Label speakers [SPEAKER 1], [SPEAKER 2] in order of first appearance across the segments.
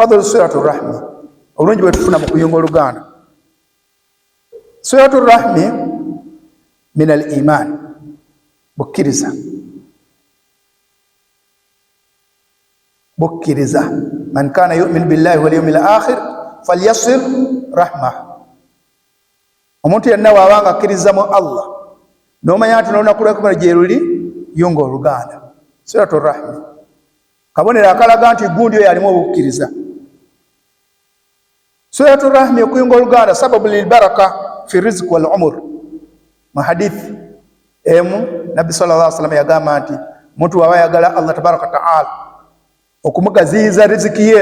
[SPEAKER 1] fadhlu silatu rahmi obulungi bwetufuna mu kuyunga oluganda. Silatu rahmi min al iman, bukkiriza. Man kana yu'min billahi wal yawmil akhir falyasil rahmah. Omuntu yenna wabanga akkiriza mu Allah n'omanya nti n'olunaku lw'ekubala gye luli, yunga oluganda. Silatu rahmi kabonero akalaga nti gundi oyo alimu obukkiriza. Silatu rahmi okuyunga oluganda sababu lil baraka fi rizq wal umur. Mu hadithi emu Nabbi sallallahu alaihi wasallam yagamba nti omuntu waba ayagala Allah tabaraka ta'ala okumugaziyiza riziki ye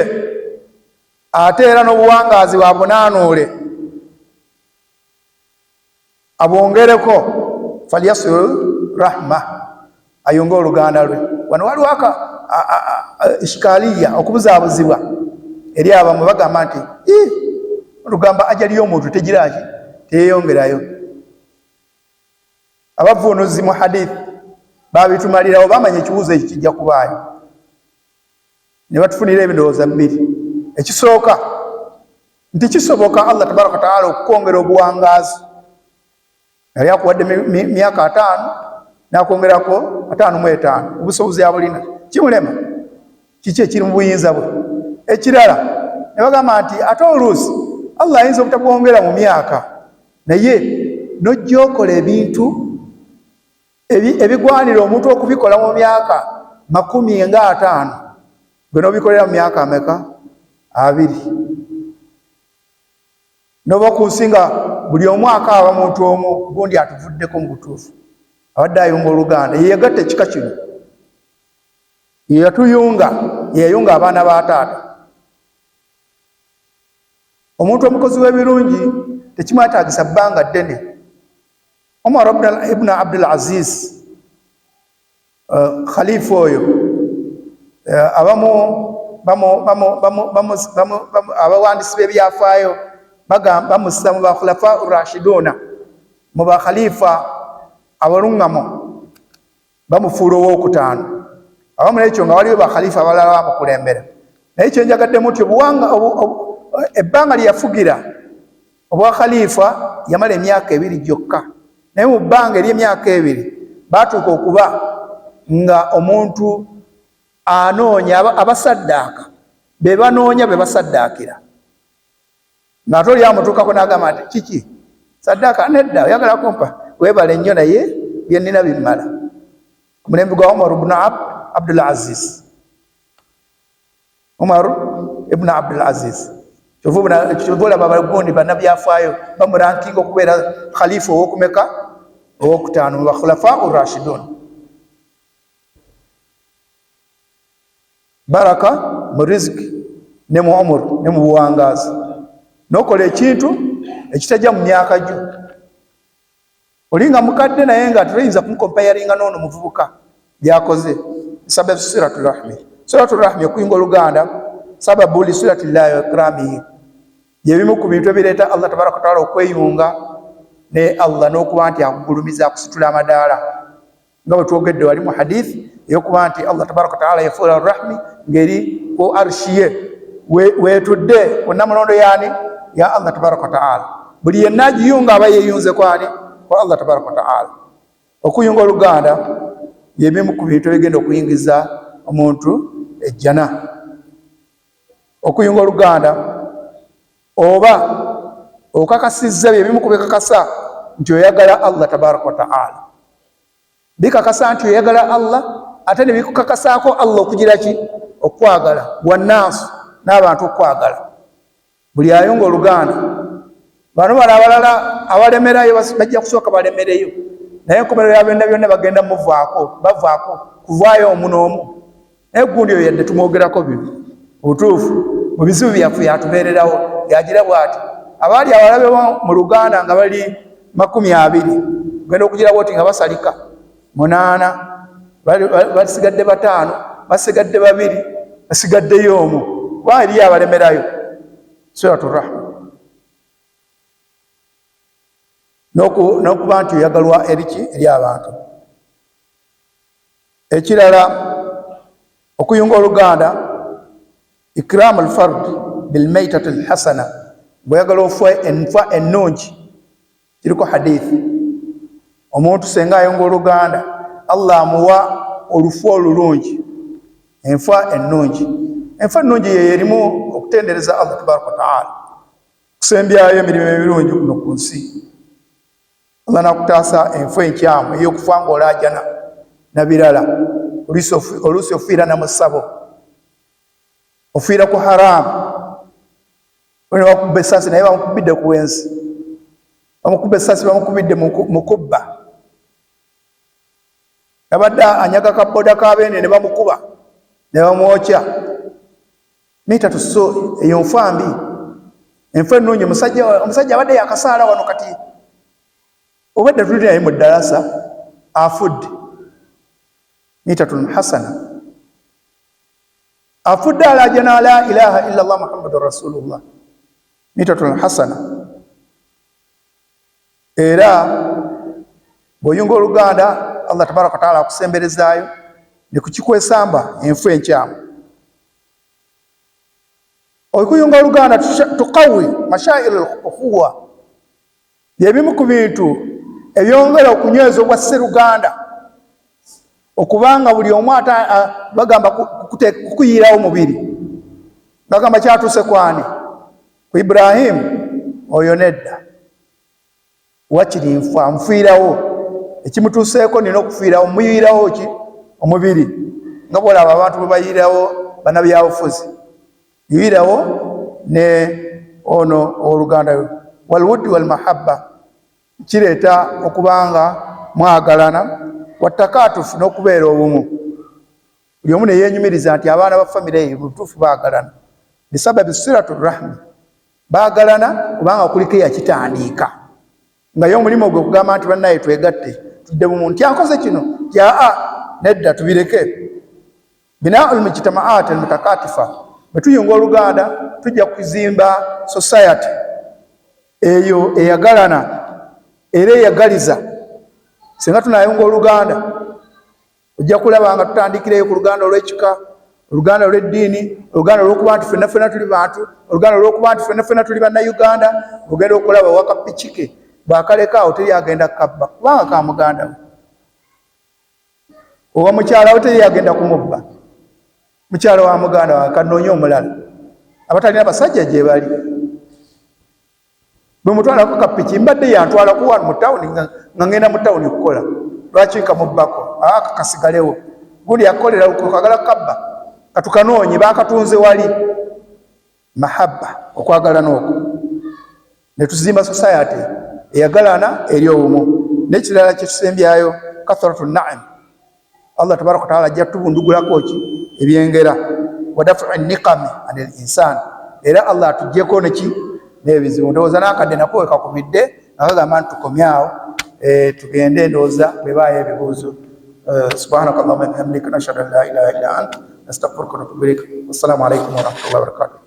[SPEAKER 1] ate era n'obuwangazi bwabunanuule abwongereko, falyasil rahma, ayunge oluganda lwe. Wano waliwo ishkaliya, okubuzaabuzibwa eri abamu bagamba nti olugamba ajali y'omuntu tegiraki teyeyongerayo. Abavuunuzi mu hadith babitumalirawo, bamanya ekibuuzo ekyo kijja kubaayo, ne batufunira ebindowooza bibiri. Ekisooka nti kisoboka Allah tabaraka wa taala okukwongera obuwangaazi. Yali akuwadde myaka 5 nakwongerako 5 mu 5, obusobozi abulina, kimulema? Kiki ekiri mu buyinza bwe? Ekirala ne bagamba nti ate oluusi Allah ayinza obutakwongera mu myaka, naye n'ojja okola ebintu ebigwanira omuntu okubikola mu myaka 50, gwe n'obikolera mu myaka ameka? 2. N'oba kunsinga buli omwaka aba muntu omu gundi atuvuddeko mu butuufu, abadde ayunga oluganda, yeyegatta ekika kino, yeyunga abaana ba taata. Omuntu omukozi w'ebirungi tekimwetaagisa bbanga ddene. Omar ibn Abdul Aziz, khalifa oyo, abawandiisi b'ebyafaayo bamussa mu bakhulafa urashiduna, mu bakhalifa abalungamo, bamufuula ow'okutaano. Awamu n'ekyo nga waliwo bakhalifa abalala bamukulembera. Naye kyo njagaddemu nti ebbanga lye yafugira obwa khalifa yamala emyaka 2 gyokka. Naye mu bbanga ery'emyaka 2 baatuuka okuba nga omuntu anoonya abasaddaaka, be banoonya be basaddaakira. Ng'ate oli amutuukako n'agamba nti kiki saddaaka? Nedda, oyagala kumpa, weebale nnyo, naye bye nnina bimmala. Ku mulembe gwa Umar ibn Abdul Aziz. Umar ibn Abdul Aziz. Kyova olaba abagundi bannabyafaayo bamurankinga okubeera khalifa ow'okumeka? Ow'okutaano mu bakhulafa urashidun. Baraka mu riziki ne mu umur ne mu buwangaazi. N'okola ekintu ekitajja mu myaka gyo. Olinga mukadde naye nga tuyinza kumukompayaringa n'ono muvubuka byakoze. Sababu silatu rahmi. Silatu rahmi okuyunga oluganda sababu li silati llahi wa ikramihi. Yebimu ku bintu ebireeta Allah tabaraka wa taala okweyunga ne Allah n'okuba nti akugulumiza akusitula amadaala. Nga bwe twogedde wali mu hadith eyokuba nti Allah tabaraka wa taala yafuula rahmi ngeri ku arshi ye wetudde ku namulondo yani ya Allah tabaraka wa taala. Buli yenna agiyunga aba yeeyunze kwani? Kwa Allah tabaraka wa taala. Okuyunga oluganda yebimu ku bintu ebigenda okuyingiza omuntu ejjana. Okuyunga oluganda oba okakasizza byebimu ku bikakasa nti oyagala Allah tabaraka wa taala. Bikakasa nti oyagala Allah, ate ne bikukakasaako Allah okugira ki? Okwagala. Wannaasu, n'abantu okwagala. Buli ayunga oluganda, bano bala abalala abalemerayo bajja kusooka balemereyo, naye enkomerero ya byonna bagenda muvaako, bavaako kuvaayo omu n'omu. Naye gundi oyo yadde tumwogerako bino obutuufu mu bizibu byaffe yatubeererawo, yagira bw'ati abaali abalabe mu luganda nga bali 20, genda okugira bwoti nga basalika 8, basigadde 5, basigadde 2, basigaddeyo omu, kuba eriyo abalemerayo. Silatu rahmi. N'okuba nti oyagalwa eri abantu. Ekirala okuyunga oluganda ikram alfard bilmaytati alhasana, bweyagala ofa enfa ennungi. Kiriko hadithi, omuntu senga ayonga oluganda Allah amuwa olufu olulungi, enfa ennungi. Enfa ennungi yerimu okutendereza Allah tabaraka wa taala, kusembyayo emirimu emirungi kuno ku nsi. Allah nakutaasa enfa enkyamu ey'okufa ng'olaajana na birala, oluusi ofiira na musabo, ofiira ku haramu. Bwe bakubba essasi naye bamukubidde ku wensi, bamukubba essasi bamukubidde mu kubba. Yabadde anyaga kaboda kabeene ne bamukuba ne bamwokya. Mitatu so eyo nfa mbi, enfa ennungi. Omusajja abadde yakasaala wano kati obadde tuli naye mu ddalasa afudde. Mitatun hasana, afudde alaajana la ilaha illa Allah Muhammadur Rasulullah. Mitatun hasana. Era bw'oyunga oluganda Allah tabaraka wa taala akusemberezaayo ne kukikwesamba enfa enkyamu. Okuyunga oluganda tuqawi mashaa'ir al-ukhuwa, byebimu ku bintu ebyongera okunyweza obwa sseruganda, okubanga buli omu bagamba kukuyirawo mubiri. Bagamba kyatuuse kwani? Ku Ibrahimu? Oyo nedda, wakiri nfa, nfiirawo. Ekimutuuseeko nina okufiirawo, muyirawo ki? Omubiri. Nga bwolaba abantu bwe bayirawo bannabyabufuzi, yuyirawo ne ono oluganda. Walwuddi walmahabba, kireeta okubanga mwagalana. Wattakatufu, n'okubeera obumu. Buli omu ne yeenyumiriza nti abaana ba famire ye butuufu baagalana. Bisababi silatu rahmi, baagalana kubanga kuliko eyakitandika. Nga ye omulimu gwe kugamba nti bannaye twegatte tudde bumu, nti ankoze kino nedda, tubireke. Binaa'ul mujtama'at almutakatifa, bwe tuyunga oluganda tujja kuzimba society eyo eyagalana era eyagaliza. Singa tunayunga oluganda ojja kulaba nga tutandikireyo ku luganda olw'ekika, oluganda olw'eddiini, oluganda olw'okuba nti ffenna ffenna tuli bantu, oluganda olw'okuba nti ffenna ffenna tuli bannayuganda. Ogenda okulaba wakapikike bwakalekaawo teri agenda kabba kubanga ka muganda we, oba mukyala we teri agenda kumubba, mukyala wa muganda wa kanoonye omulala. Abatalina basajja gye bali, bwe mutwalako kapiki, mbadde yantwalako wano mu tawuni nga ngenda mu tawuni kukola, lwaki kamubbako? Kasigalewo. Gundi yakolera okagala kabba, katukanoonye bakatunze wali. Mahabba, okwagalana okwo. Ne tuzimba society eyagalana eri obumu. N'ekirala kye tusembyayo kathratu na'im, Allah tabaraka wa taala ajja tubundugulako ki? Ebyengera. Wa daf'u niqami anil insani, era Allah atuggyeko neki? N'ebizibu. Ndowooza n'akadde nako wekakubidde akagamba nti tukomyawo tugende, ndowooza bwebaayo ebibuuzo. Subhanaka Allahumma wa bihamdika nashhadu an la ilaha illa anta nastaghfiruka wa natubu ilayk. Wassalamu alaykum wa rahmatullahi wa barakatuh.